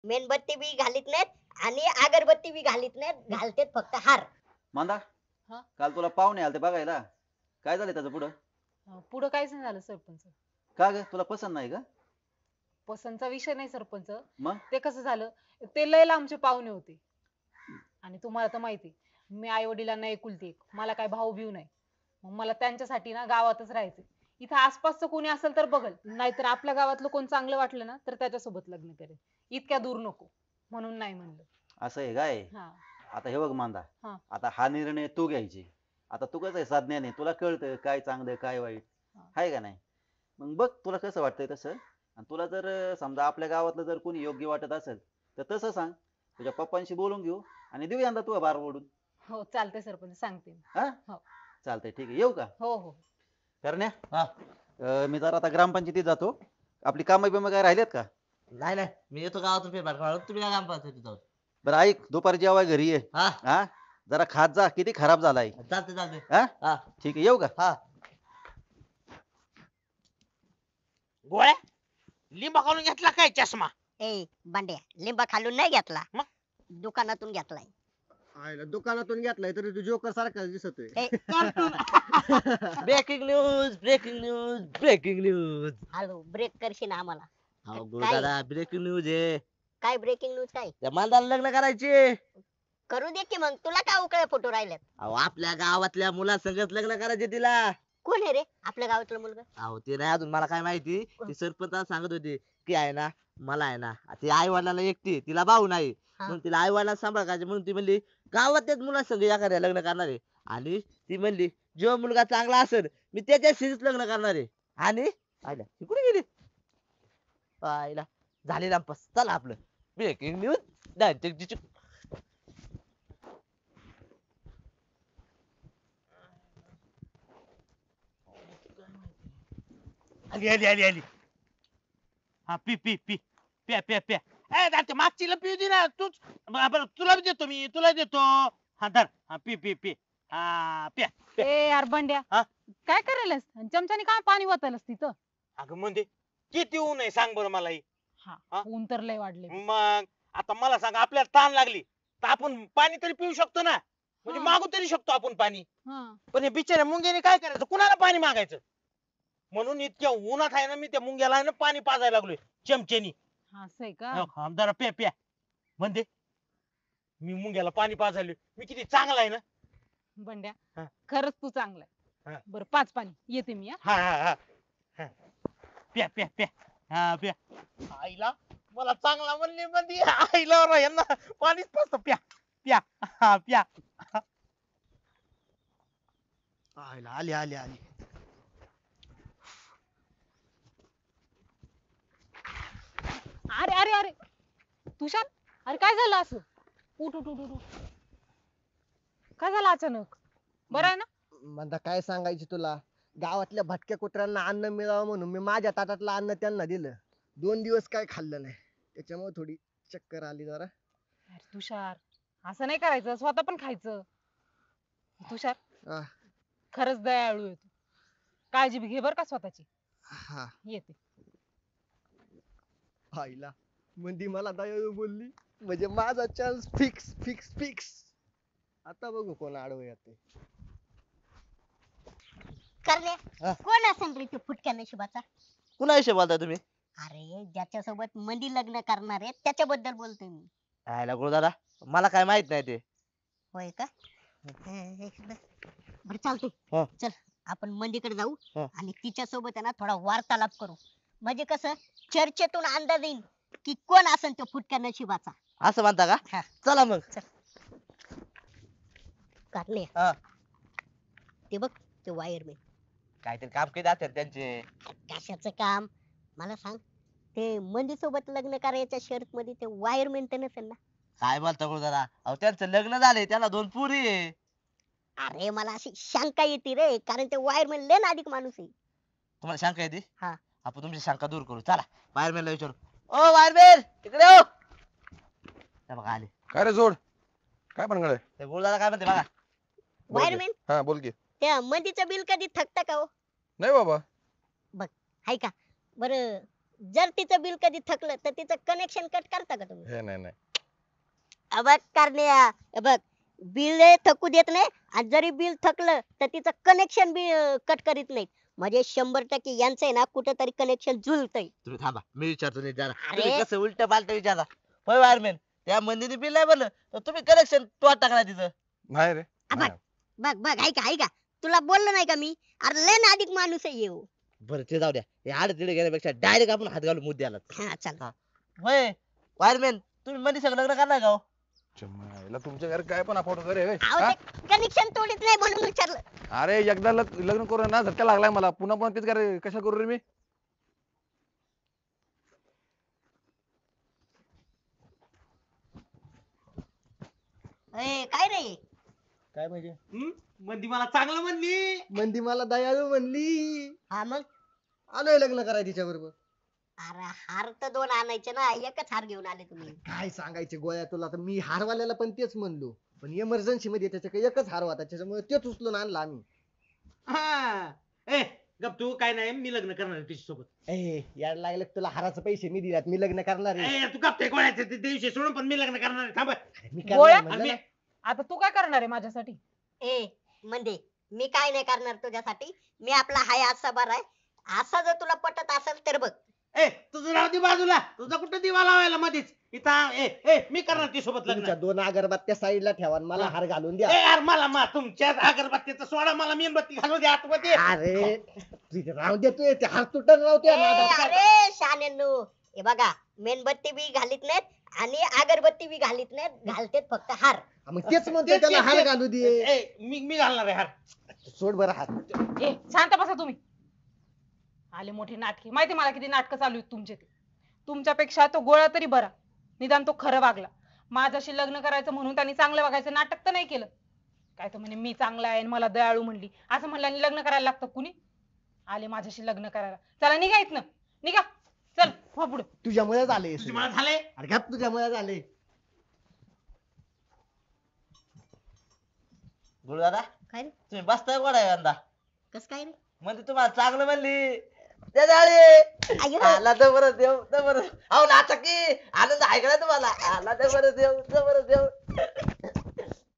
मेणबत्ती बी घालीत नाहीत आणि अगरबत्ती बी घालीत नाहीत, घालतेत फक्त हार. मांदा, हा? काल तुला पाहुणे आलते बघायला, काय झालं त्याचं पुढं? पुढं काहीच नाही झालं सरपंच. का ग, तुला पसंत नाही का? पसंतचा विषय नाही सरपंच. मग ते कसं झालं, ते लय लांबचे पाहुणे होते आणि तुम्हाला तर माहिती, मी आई वडिलांना एकुलती एक, मला काय भाऊ बिऊ नाही. मग मला त्यांच्यासाठी ना गावातच राहायचं. इथं आसपासचं कोणी असेल तर बघल, नाहीतर आपल्या गावातलं कोण चांगलं वाटलं ना तर त्याच्यासोबत लग्न करेल. इतक्या दूर नको म्हणून नाही म्हणलं. असं आहे काय? हा. आता हे बघ मांदा, हा. आता हा निर्णय तू घ्यायची. आता तू कसं आहे, साज्ञाने तुला कळतं काय चांगलं काय वाईट, हा. आहे का नाही? मग बघ तुला कसं वाटतंय तसं. आणि तुला जर समजा आपल्या गावातलं जर कोणी योग्य वाटत असेल तर तसं सांग, तुझ्या पप्पांशी बोलून घेऊ आणि देऊ यंदा तू बार ओढून. हो चालतंय सरपंच, सांगते मी. हा, हो. चालतंय, ठीक आहे, येऊ का? हो हो. करण्या, हा. मी जरा आता ग्रामपंचायतीत जातो. आपली कामं बिमं काय राहिलेत का? नाही नाही, मी येतो गावातून फेरफार काढून, तुम्ही काय काम पाहता तिथं जाऊन. बरं ऐक, दुपारी जेवाय घरी ये. हा. हा, जरा खात जा, किती खराब झालाय. चालते चालते. हा, हा. ठीक आहे, येऊ का? हा. गोळ्या, लिंबा खालून घेतला काय चष्मा? ए बांड्या, लिंबा खालून नाही घेतला, मग? दुकानातून घेतलाय. आयला दुकानातून घेतलाय तरी तू जोकर सारखा दिसतोय. ए, breaking news, breaking news, breaking news. Hello, break करशील आम्हाला? हो काय? दादा, ब्रेकिंग न्यूज आहे. काय ब्रेकिंग न्यूज काय? त्या मांदाला लग्न करायचे. करू दे की मग, तुला काय उकळे फोटो राहिलेत? अहो आपल्या गावातल्या मुलासंगत लग्न करायचे तिला. कोण आहे रे आपल्या गावातला मुलगा? अहो ते नाही अजून मला काय माहिती, ती सरपंच सांगत होती की आहे ना, मला आहे ना, ती आई वडिलांना एकटी, तिला भाऊ नाही, हा. म्हणून तिला आई वडिलांना सांभाळायचे, म्हणून ती म्हणली गावातल्याच मुलासंग एखाद्या लग्न करणार आहे. आणि ती म्हणली जो मुलगा चांगला असेल मी त्याच्याशीच लग्न करणार आहे. आणि आईला ती कुठे गेली? आईला झाली रामपास. चला आपलं ब्रेकिंग न्यूज. आली आली आली आली. हा, पी पी पी, प्या प्या प्या. ए ते मागचीला पिऊ दे ना तूच. बरं तुला बी देतो, मी तुला देतो. हा धर, हा पी पी पी. हा प्या प्या. ए यार बंड्या, हा? काय करायलास? चमच्याने काय पाणी वाचायलास तिथं? अगं म्हणजे किती ऊन आहे सांग बरं मला ही. हा, हा? ऊन तर लय वाढले. मग आता मला सांग, आपल्याला ताण लागली तर आपण पाणी तरी पिऊ शकतो ना, म्हणजे हा. मागू तरी शकतो आपण पाणी. हा. पण हे बिचाऱ्या मुंग्याने काय करायचं, कुणाला पाणी मागायचं? म्हणून इतक्या उन्हात आहे ना, मी त्या मुंग्याला आहे ना पाणी पाजायला लागलोय चमच्यानी. हा, असं आहे का? हा, जरा प्या प्या. म्हणते मी मुंग्याला पाणी पाजायलोय, मी किती चांगला आहे ना. बंड्या, हा. खरंच तू चांगलाय. हा. बरं, पाच पाणी येते मी. हा. हा हा हा हा. प्या प्या प्या. हा प्या. आईला मला चांगला म्हणली म्हणजे आईला रा यांना पाणीच पाजतो. प्या प्या. हा प्या. आयला आली आली आली. अरे अरे अरे तुषार, अरे काय झालं असं? उठ उठ उठ उठ. काय झालं अचानक? बरं आहे ना? म्हणता काय सांगायची तुला, गावातल्या भटक्या कुत्र्यांना अन्न मिळावं म्हणून मी माझ्या ताटातलं अन्न त्यांना दिलं. 2 दिवस काय खाल्लं नाही, त्याच्यामुळे थोडी चक्कर आली जरा. अरे तुषार, असं नाही करायचं, स्वतः पण खायचं. तुषार, हा. खरंच दयाळू आहे तू. काळजी घे बर का स्वतःची. हा. येते. आईला मंदी मला दयाळू बोलली म्हणजे माझा चान्स फिक्स फिक्स फिक्स. आता बघू कोण आडवं येते. करणे, हा. कोण असेल रे तू फुटक्या नशिबाचा? कुणा विषयी बोलताय तुम्ही? अरे ज्याच्यासोबत मंदी लग्न करणार आहे त्याच्याबद्दल बोलतोय मी. आयला दादा, मला काय माहित नाही ते. होय का? बर चालतंय, हा. चल आपण मंदीकडे जाऊ हा. आणि तिच्या सोबत आहे ना थोडा वार्तालाप करू. म्हणजे कसं चर्चेतून अंदाज येईल की कोण असेल तो फुटक्या नशिबाचा. असं म्हणता का? हा. चला मग. कारणे, हा. ते बघ ते वायरमॅन. काहीतरी काम केले असेल त्यांचे. कशाचं काम मला सांग? ते मंदी सोबत लग्न करायच्या शर्त मध्ये ते वायरमॅन तर नसेल ना? काय बोलता दादा, अहो त्यांचं लग्न झालंय, त्यांना 2 पोरी आहे. अरे मला अशी शंका येते रे, कारण ते वायरमॅन लय नादिक माणूस आहे. तुम्हाला शंका येते? हा. आपण तुमची शंका दूर करू. चला वायरमॅनला विचारू. ओ वायरमॅन, इकडे हो. त्या बघा आले. काय रे जोड, काय भानगड आहे? ते दादा काय म्हणते बघा. बोल की. वायरमॅन, हा बोल की. त्या मंदीचं बिल कधी थकतं का हो? नाही बाबा. हाय का? बरं, जर तिचं बिल कधी थकलं तर तिचं कनेक्शन कट करता का तुम्ही? हे नाही नाही बघ करण्या, बघ बिल थकू देत नाही आणि जरी बिल थकलं तर तिचं कनेक्शन बी कट करीत नाही. म्हणजे 100% यांचं आहे ना कुठेतरी कनेक्शन जुळतंय. तुम्ही थांबा मी विचारतो नीट जरा. अरे. तुम्ही कसं उलट पालट विचारा. होय वायरमॅन, त्या मंदिरी बिल नाही भरलं तर तुम्ही कनेक्शन तो टाकणार तिचं. नाही रे बघ नाही. बघ बघ ऐका तुला बोललो नाही का मी? अरे लय नादिक माणूस आहे येऊ. बरं ते जाऊ द्या. हे आडतिडे घेण्यापेक्षा डायरेक्ट आपण हात घालू मुद्द्याला. हा चल. होय वायरमॅन, तुम्ही मंदी सगळं लग्न करणार का हो? चम्माईला तुमच्या घरी काय पण अफोर्ड करे अहो ते कनेक्शन तोडीत नाही म्हणून विचारलं. अरे एकदा लग्न करून ना झटका लागलाय मला, पुन्हा पुन्हा तेच करे कशा करू रे मी. काय रे? काय म्हणजे मंदी मला चांगलं म्हणली. मंदी मला दयाळू म्हणली. हा मग आलोय लग्न करायला तिच्या बरोबर. अरे हार तर 2 आणायचे ना, एकच हार घेऊन आले तुम्ही. काय सांगायचे गोळ्या तुला, तर मी हारवाल्याला पण तेच म्हणलो, पण इमर्जन्सी मध्ये त्याच्याकडे एकच हार होता त्याच्यामुळे तेच उचलून आणला आम्ही. हा ए गप तू काय नाही, मी लग्न करणार आहे तिच्यासोबत. यायला लागलं की तुला हाराचे पैसे मी दिलात, मी लग्न करणार आहे. ए तू गप ते गोळ्याचे ते दिवशी सोडून पण मी लग्न करणार आहे. थांब. अरे मी गोळ्या? करणार म्हणलं ना. आता तू काय करणार आहे माझ्यासाठी? म्हणजे मी काय नाही करणार तुझ्यासाठी. मी आपला हाय असा बरा आहे. असा जर तुला पटत असेल तर बघ. ए तुझं राहू दे बाजूला, तुझा कुठं दिवा लावायला मध्येच इथं. मी करणार ती सोबत तुमच्या लग्न. 2 अगरबत्त्या साईडला ठेवा आणि मला हार घालून द्या. ए यार मला तुमच्या अगरबत्तीचा सोडा, मला मेणबत्ती घालू दे आतमध्ये. अरे तुझे राहू दे, तू ते हार तुटत राहते अरे शानेनो, हे बघा मेणबत्ती बी घालीत नाहीत आणि अगरबत्ती बी घालीत नाहीत, घालतेत फक्त हार. मग तेच म्हणतोय त्याला हार घालू दे. ए मी घालणार आहे हार. सोड बरं हार. ए शांत बसा तुम्ही. आले मोठी नाटकी. माहिती मला किती नाटकं चालू आहेत तुमचे ते. तुमच्यापेक्षा तो गोळा तरी बरा, निदान तो खरं वागला. माझ्याशी लग्न करायचं म्हणून त्यांनी चांगलं वागायचं नाटक तर नाही केलं. काय तो म्हणे मी चांगला आहे आणि मला दयाळू म्हणली, असं म्हणल्याने लग्न करायला लागतं कुणी? आले माझ्याशी लग्न करायला. चला निघा इथनं, निघा. चल हो पुढे. तुझ्यामुळे झाले तुझी मला झालंय. अरे घात, तुझ्यामुळे झाले. गुरु दादा, काय रे? तुम्ही बसताय गोडा यंदा. कस काय रे? म्हणजे तुम्हाला चांगलं म्हणली. त्या जाळी अय्यो. आला तर बरं देव तर बरं. अहो नाचा की आनंद ऐकला तुम्हाला. आला तर बरं देव तर बरं देव.